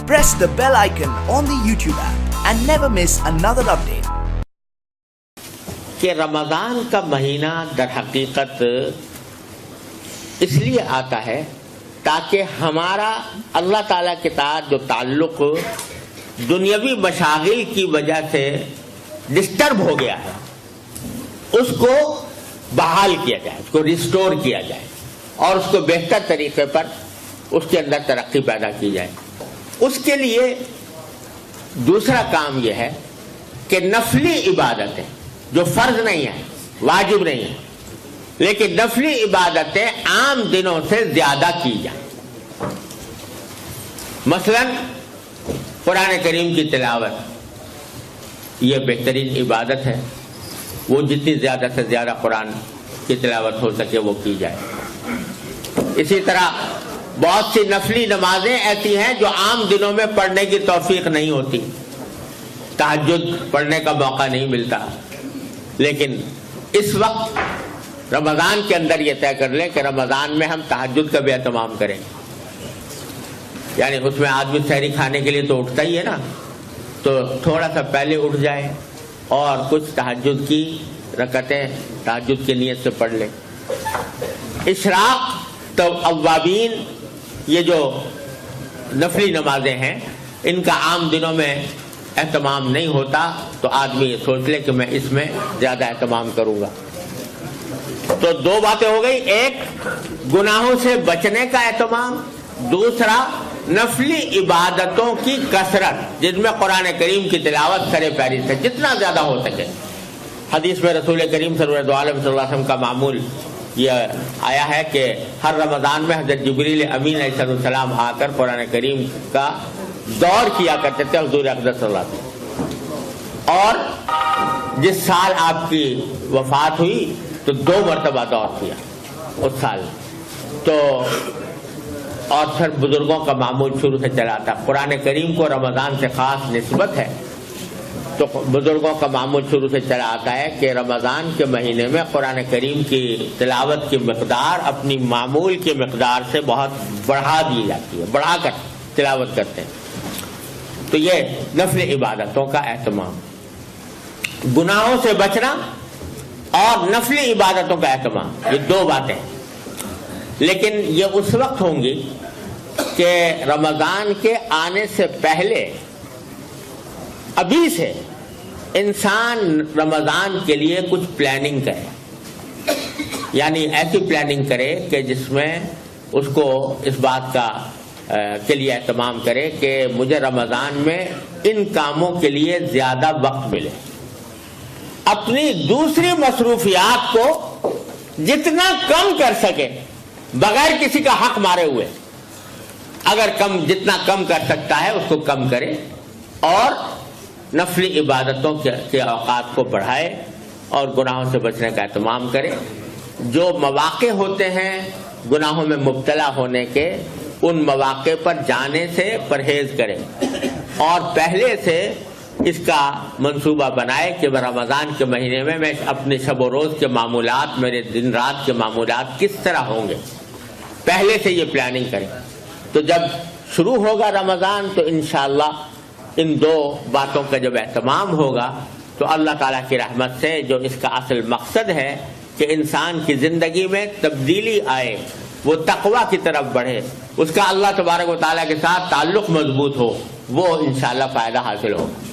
press the bell icon on the YouTube app and never miss another update. کہ رمضان کا مہینہ در حقیقت اس لیے آتا ہے تاکہ ہمارا اللہ تعالیٰ کے ساتھ جو تعلق دنیاوی مشاغل کی وجہ سے ڈسٹرب ہو گیا ہے اس کو بحال کیا جائے، اس کو ریسٹور کیا جائے اور اس کو بہتر طریقے پر اس کے اندر ترقی پیدا کی جائے۔ اس کے لیے دوسرا کام یہ ہے کہ نفلی عبادتیں جو فرض نہیں ہیں، واجب نہیں ہیں، لیکن نفلی عبادتیں عام دنوں سے زیادہ کی جائیں۔ مثلا قرآن کریم کی تلاوت یہ بہترین عبادت ہے، وہ جتنی زیادہ سے زیادہ قرآن کی تلاوت ہو سکے وہ کی جائے۔ اسی طرح بہت سی نفلی نمازیں ایسی ہیں جو عام دنوں میں پڑھنے کی توفیق نہیں ہوتی، تہجد پڑھنے کا موقع نہیں ملتا، لیکن اس وقت رمضان کے اندر یہ طے کر لیں کہ رمضان میں ہم تہجد کا بھی اہتمام کریں، یعنی اس میں آدمی سحری کھانے کے لیے تو اٹھتا ہی ہے نا، تو تھوڑا سا پہلے اٹھ جائے اور کچھ تہجد کی رکعتیں تہجد کی نیت سے پڑھ لیں۔ اشراق تو اوابین یہ جو نفلی نمازیں ہیں ان کا عام دنوں میں اہتمام نہیں ہوتا، تو آدمی یہ سوچ لے کہ میں اس میں زیادہ اہتمام کروں گا۔ تو دو باتیں ہو گئی، ایک گناہوں سے بچنے کا اہتمام، دوسرا نفلی عبادتوں کی کثرت جن میں قرآن کریم کی تلاوت سر پیری سے جتنا زیادہ ہو سکے۔ حدیث میں رسول کریم صلی اللہ علیہ وسلم کا معمول یہ آیا ہے کہ ہر رمضان میں حضرت جبریل امین علیہ السلام آ کر قرآن کریم کا دور کیا کرتے تھے حضور اقدس صلی اللہ علیہ وسلم، اور جس سال آپ کی وفات ہوئی تو 2 مرتبہ دور کیا اس سال، تو اور پھر بزرگوں کا معمول شروع سے چلا تھا۔ قرآن کریم کو رمضان سے خاص نسبت ہے، تو بزرگوں کا معمول شروع سے چلا آتا ہے کہ رمضان کے مہینے میں قرآن کریم کی تلاوت کی مقدار اپنی معمول کی مقدار سے بہت بڑھا دی جاتی ہے، بڑھا کر تلاوت کرتے ہیں۔ تو یہ نفل عبادتوں کا اہتمام، گناہوں سے بچنا اور نفل عبادتوں کا اہتمام، یہ 2 باتیں، لیکن یہ اس وقت ہوں گی کہ رمضان کے آنے سے پہلے ابھی سے انسان رمضان کے لیے کچھ پلاننگ کرے، یعنی ایسی پلاننگ کرے کہ جس میں اس کو اس بات کا کے لیے اہتمام کرے کہ مجھے رمضان میں ان کاموں کے لیے زیادہ وقت ملے، اپنی دوسری مصروفیات کو جتنا کم کر سکے بغیر کسی کا حق مارے ہوئے، اگر جتنا کم کر سکتا ہے اس کو کم کرے اور نفلی عبادتوں کے اوقات کو بڑھائے اور گناہوں سے بچنے کا اہتمام کرے۔ جو مواقع ہوتے ہیں گناہوں میں مبتلا ہونے کے، ان مواقع پر جانے سے پرہیز کرے اور پہلے سے اس کا منصوبہ بنائے کہ رمضان کے مہینے میں اپنے شب و روز کے معمولات، میرے دن رات کے معمولات کس طرح ہوں گے، پہلے سے یہ پلاننگ کریں۔ تو جب شروع ہوگا رمضان تو انشاءاللہ ان 2 باتوں کا جب اہتمام ہوگا تو اللہ تعالیٰ کی رحمت سے جو اس کا اصل مقصد ہے کہ انسان کی زندگی میں تبدیلی آئے، وہ تقویٰ کی طرف بڑھے، اس کا اللہ تبارک و تعالیٰ کے ساتھ تعلق مضبوط ہو، وہ انشاءاللہ فائدہ حاصل ہوگا۔